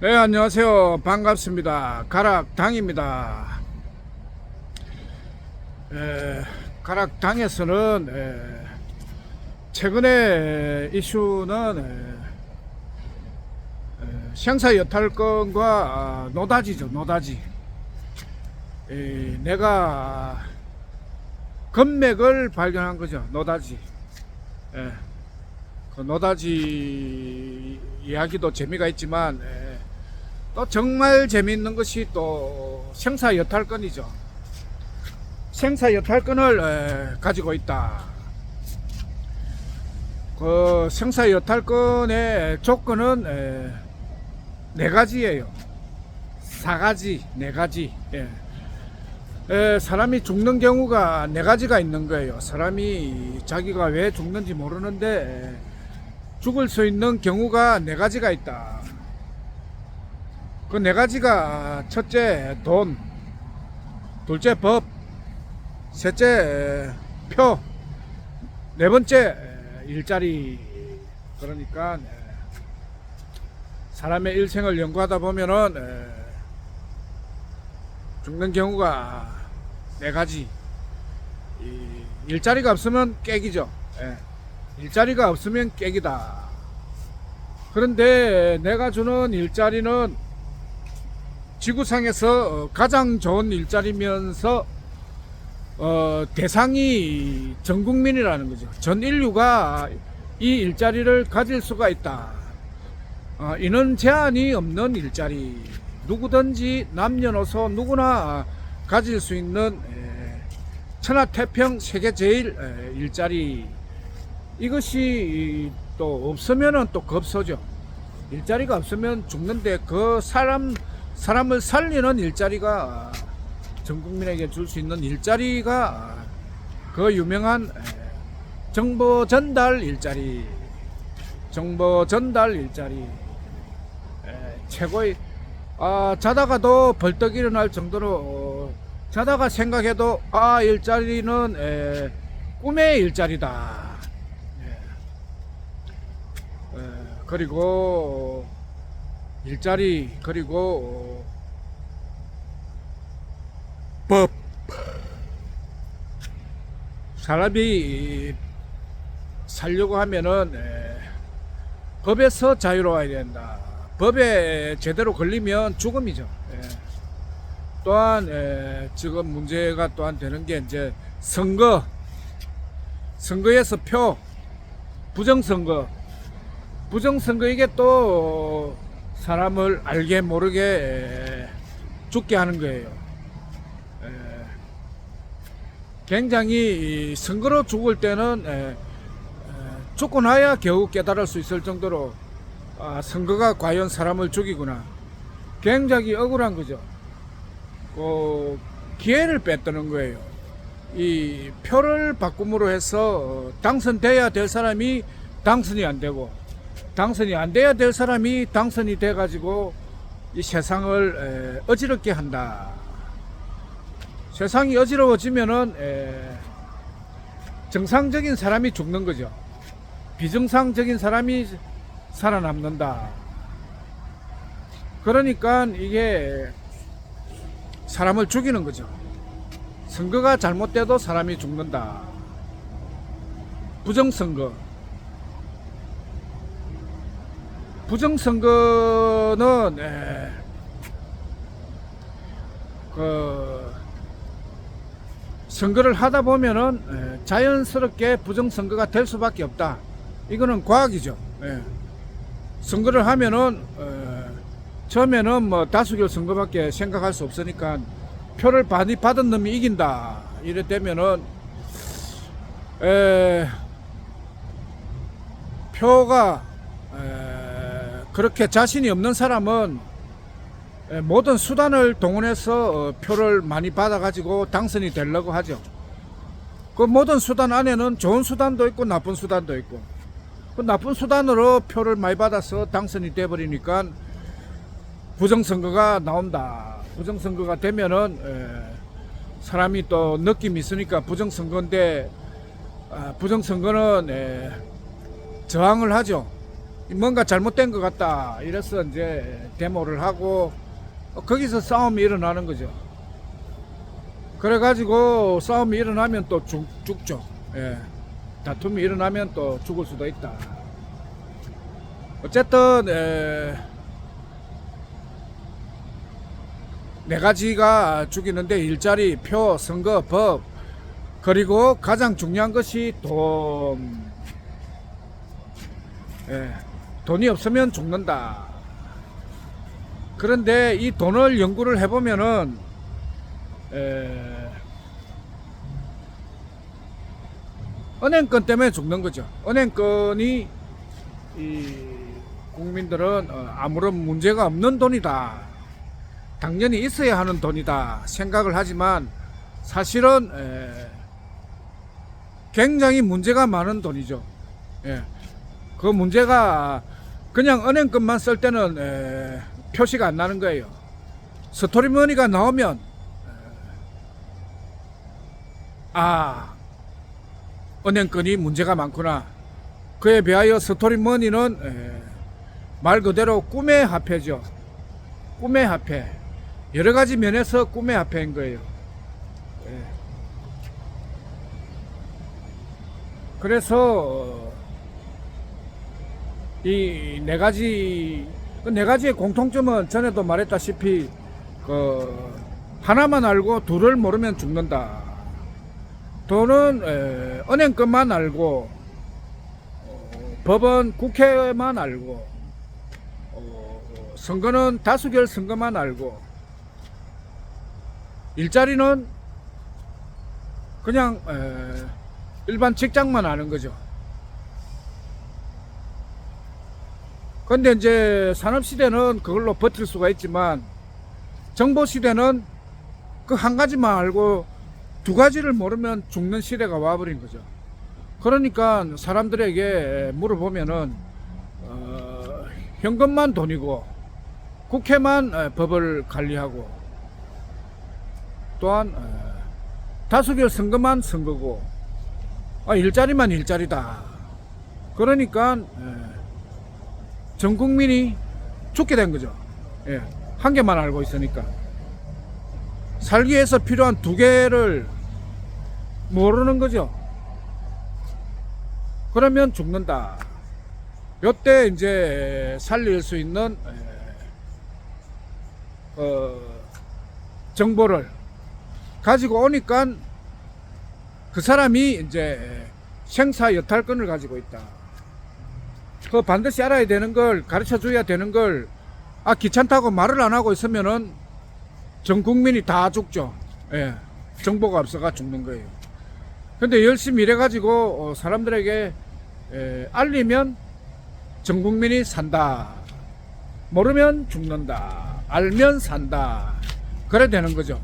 네, 안녕하세요. 반갑습니다. 가락당입니다. 가락당에서는 최근에 이슈는 생사여탈권과 노다지죠. 노다지. 내가 건맥을 발견한 거죠. 노다지. 그 노다지 이야기도 재미가 있지만 또 정말 재미있는 것이 또 생사여탈권이죠. 생사여탈권을 가지고 있다. 그 생사여탈권의 조건은 네 가지예요. 4가지, 네 가지. 사람이 죽는 경우가 네 가지가 있는 거예요. 사람이 자기가 왜 죽는지 모르는데 죽을 수 있는 경우가 네 가지가 있다. 그 네 가지가 첫째 돈, 둘째 법, 셋째 표, 네 번째 일자리. 그러니까 사람의 일생을 연구하다 보면은 죽는 경우가 네 가지. 일자리가 없으면 깨기죠. 일자리가 없으면 깨기다. 그런데 내가 주는 일자리는 지구상에서 가장 좋은 일자리면서 대상이 전 국민이라는 거죠. 전 인류가 이 일자리를 가질 수가 있다. 인원 제한이 없는 일자리. 누구든지 남녀노소 누구나 가질 수 있는 천하태평 세계 제일 일자리. 이것이 또 없으면은 또 급소죠. 일자리가 없으면 죽는데 그 사람을 살리는 일자리가 전 국민에게 줄 수 있는 일자리가 그 유명한 정보 전달 일자리. 정보 전달 일자리. 최고의 자다가도 벌떡 일어날 정도로 자다가 생각해도 일자리는 꿈의 일자리다. 그리고 일자리, 그리고 법. 사람이 살려고 하면은 법에서 자유로워야 된다. 법에 제대로 걸리면 죽음이죠. 또한 지금 문제가 또한 되는 게 이제 선거에서 표, 부정선거. 부정선거, 이게 또 사람을 알게 모르게 죽게 하는 거예요. 굉장히 선거로 죽을 때는 죽고 나야 겨우 깨달을 수 있을 정도로 선거가 과연 사람을 죽이구나. 굉장히 억울한 거죠. 기회를 뺐다는 거예요. 이 표를 바꿈으로 해서 당선돼야 될 사람이 당선이 안 되고, 당선이 안 돼야 될 사람이 당선이 돼 가지고 이 세상을 어지럽게 한다. 세상이 어지러워지면은 정상적인 사람이 죽는 거죠. 비정상적인 사람이 살아남는다. 그러니까 이게 사람을 죽이는 거죠. 선거가 잘못돼도 사람이 죽는다. 부정선거. 부정선거는 선거를 하다 보면은 자연스럽게 부정선거가 될 수밖에 없다. 이거는 과학이죠. 선거를 하면은 처음에는 뭐 다수결 선거밖에 생각할 수 없으니까 표를 많이 받은 놈이 이긴다. 이래 되면은 표가 그렇게 자신이 없는 사람은 모든 수단을 동원해서 표를 많이 받아 가지고 당선이 되려고 하죠. 그 모든 수단 안에는 좋은 수단도 있고 나쁜 수단도 있고, 그 나쁜 수단으로 표를 많이 받아서 당선이 돼 버리니까 부정선거가 나온다. 부정선거가 되면은 사람이 또 느낌이 있으니까 부정선거인데 부정선거는 저항을 하죠. 뭔가 잘못된 것 같다. 이래서 이제 데모를 하고 거기서 싸움이 일어나는 거죠. 그래가지고 싸움이 일어나면 또 죽죠. 예. 다툼이 일어나면 또 죽을 수도 있다. 어쨌든 네 가지가 죽이는데 일자리, 표, 선거, 법, 그리고 가장 중요한 것이 돈. 돈이 없으면 죽는다. 그런데 이 돈을 연구를 해보면은 은행권 때문에 죽는 거죠. 은행권이 이 국민들은 아무런 문제가 없는 돈이다, 당연히 있어야 하는 돈이다 생각을 하지만 사실은 굉장히 문제가 많은 돈이죠. 그 문제가 그냥 은행권만 쓸 때는 표시가 안 나는 거예요. 스토리머니가 나오면 은행권이 문제가 많구나. 그에 비하여 스토리머니는 말 그대로 꿈의 화폐죠. 꿈의 화폐. 여러 가지 면에서 꿈의 화폐인 거예요. 그래서 이 네 가지의 공통점은 전에도 말했다시피 하나만 알고 둘을 모르면 죽는다. 돈은 은행권만 알고 법은 국회만 알고 선거는 다수결 선거만 알고 일자리는 그냥 일반 직장만 아는 거죠. 근데 이제 산업시대는 그걸로 버틸 수가 있지만 정보시대는 그 한 가지만 알고 두 가지를 모르면 죽는 시대가 와버린 거죠. 그러니까 사람들에게 물어보면은 현금만 돈이고 국회만 법을 관리하고 또한 다수결 선거만 선거고 일자리만 일자리다. 그러니까 전 국민이 죽게 된 거죠. 한 개만 알고 있으니까. 살기 위해서 필요한 두 개를 모르는 거죠. 그러면 죽는다. 요때 이제 살릴 수 있는 정보를 가지고 오니까 그 사람이 이제 생사 여탈권을 가지고 있다. 그 반드시 알아야 되는 걸, 가르쳐 줘야 되는 걸 귀찮다고 말을 안 하고 있으면은 전 국민이 다 죽죠. 정보가 없어가 죽는 거예요. 근데 열심히 일해 가지고 사람들에게 알리면 전 국민이 산다. 모르면 죽는다. 알면 산다. 그래 되는 거죠.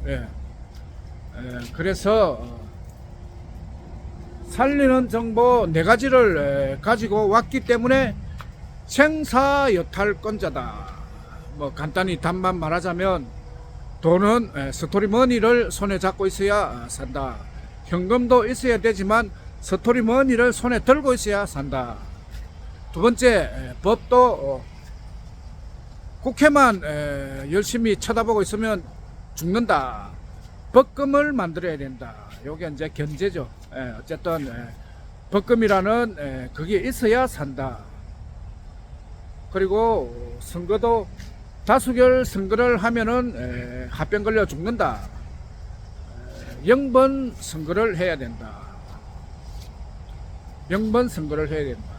그래서 살리는 정보 네 가지를 가지고 왔기 때문에 생사여탈권자다. 뭐 간단히 답만 말하자면 돈은 스토리머니를 손에 잡고 있어야 산다. 현금도 있어야 되지만 스토리머니를 손에 들고 있어야 산다. 두 번째, 법도 국회만 열심히 쳐다보고 있으면 죽는다. 법금을 만들어야 된다. 요게 이제 견제죠. 어쨌든 법금이라는 그게 있어야 산다. 그리고 선거도 다수결 선거를 하면은 합병 걸려 죽는다. 0번 선거를 해야 된다. 0번 선거를 해야 된다.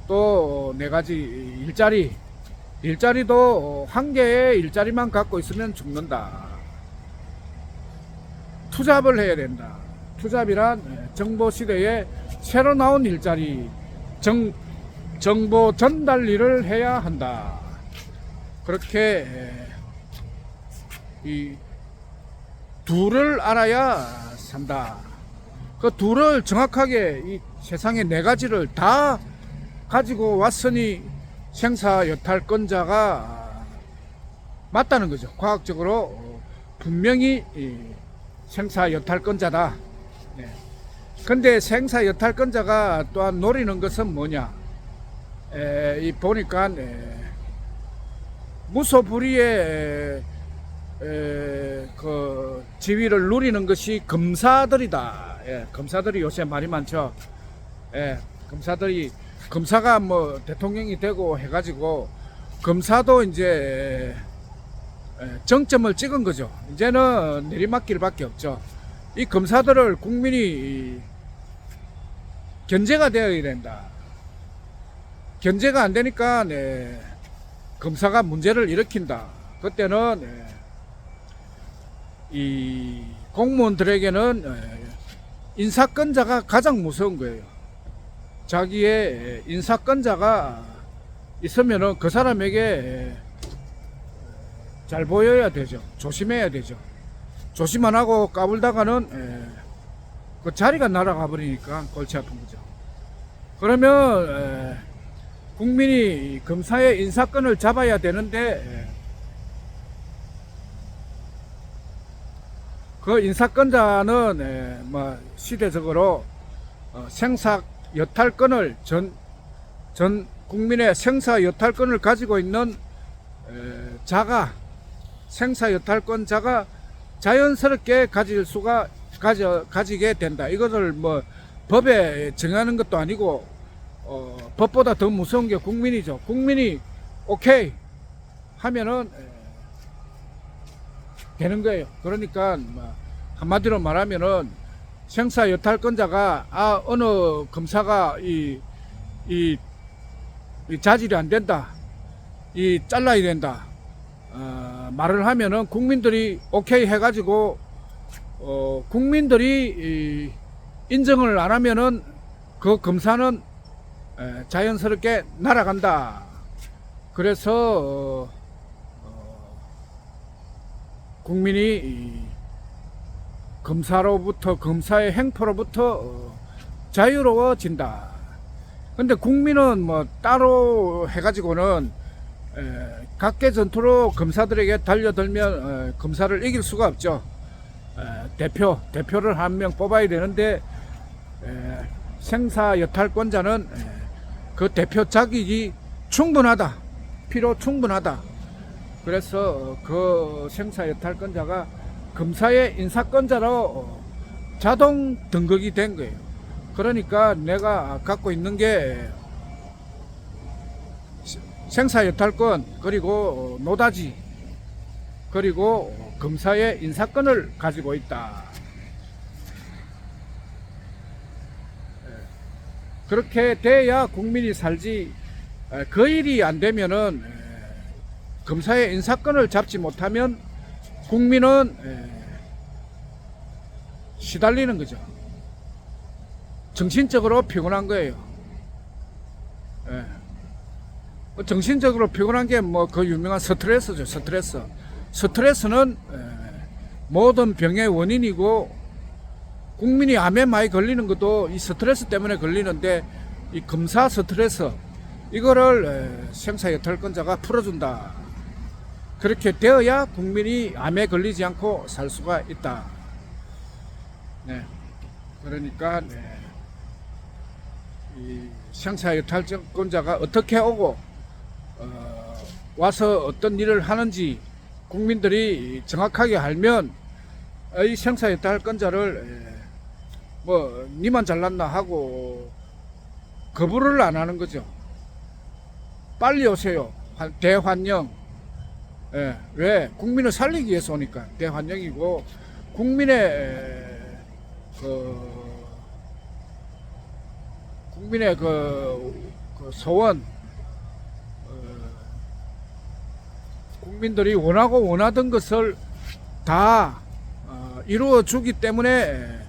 또 네 가지 일자리도 한 개의 일자리만 갖고 있으면 죽는다. 투잡을 해야 된다. 투잡이란 정보 시대에 새로 나온 일자리, 정보 전달 일을 해야 한다. 그렇게 이 둘을 알아야 산다. 그 둘을 정확하게 이 세상에 네 가지를 다 가지고 왔으니 생사여탈권자가 맞다는 거죠. 과학적으로 분명히 생사여탈권자다. 근데 생사여탈권자가 또한 노리는 것은 뭐냐? 이 보니까 무소불위의 그 지위를 누리는 것이 검사들이다. 검사들이 요새 말이 많죠. 검사가 뭐 대통령이 되고 해가지고 검사도 이제 정점을 찍은 거죠. 이제는 내리막길밖에 없죠. 이 검사들을 국민이 견제가 되어야 된다. 견제가 안 되니까 검사가 문제를 일으킨다. 그때는 이 공무원들에게는 인사권자가 가장 무서운 거예요. 자기의 인사권자가 있으면은 그 사람에게 잘 보여야 되죠. 조심해야 되죠. 조심 안 하고 까불다가는 그 자리가 날아가 버리니까 골치 아픈 거죠. 그러면 국민이 검사의 인사권을 잡아야 되는데 그 인사권자는 뭐 시대적으로 생사 여탈권을 전 국민의 생사 여탈권을 가지고 있는 자가 생사 여탈권자가 자연스럽게 가지게 된다. 이것을 뭐 법에 정하는 것도 아니고 법보다 더 무서운 게 국민이죠. 국민이 오케이 하면은 되는 거예요. 그러니까 한마디로 말하면은 생사 여탈권자가 어느 검사가 이 자질이 안 된다, 잘라야 된다 말을 하면은 국민들이 오케이 해가지고 국민들이 인정을 안 하면은 그 검사는 자연스럽게 날아간다. 그래서 국민이 검사의 행포로부터 자유로워진다. 근데 국민은 뭐 따로 해가지고는 각계 전투로 검사들에게 달려들면 검사를 이길 수가 없죠. 대표를 한 명 뽑아야 되는데 생사 여탈권자는 그 대표 자격이 충분하다. 필요 충분하다. 그래서 그 생사 여탈권자가 검사의 인사권자로 자동 등극이 된 거예요. 그러니까 내가 갖고 있는 게 생사 여탈권, 그리고 노다지, 그리고 검사의 인사권을 가지고 있다. 그렇게 돼야 국민이 살지. 그 일이 안 되면은 검사의 인사권을 잡지 못하면 국민은 시달리는 거죠. 정신적으로 피곤한 거예요. 정신적으로 피곤한 게 뭐 그 유명한 스트레스죠. 스트레스는 모든 병의 원인이고, 국민이 암에 많이 걸리는 것도 이 스트레스 때문에 걸리는데, 이 검사 스트레스 이거를 생사 여탈권자가 풀어준다. 그렇게 되어야 국민이 암에 걸리지 않고 살 수가 있다. 그러니까 이 생사 여탈권자가 어떻게 오고 와서 어떤 일을 하는지 국민들이 정확하게 알면 이 생사 여탈권자를 뭐 니만 잘났나 하고 거부를 안 하는 거죠. 빨리 오세요. 대환영. 왜? 국민을 살리기 위해서 오니까 대환영이고, 국민의 그 소원, 국민들이 원하던 것을 다 이루어 주기 때문에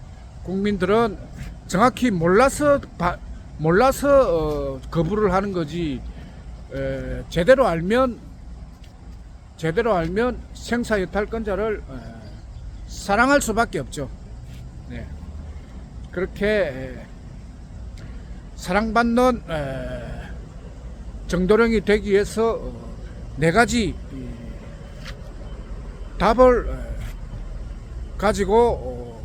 국민들은 정확히 몰라서 거부를 하는 거지. 제대로 알면 생사 여탈권자를 사랑할 수밖에 없죠. 그렇게 사랑받는 정도령이 되기 위해서 네 가지 답을 가지고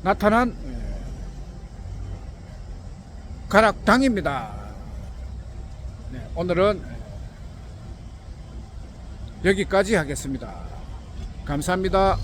나타난 오르락가락당입니다. 네, 오늘은 여기까지 하겠습니다. 감사합니다.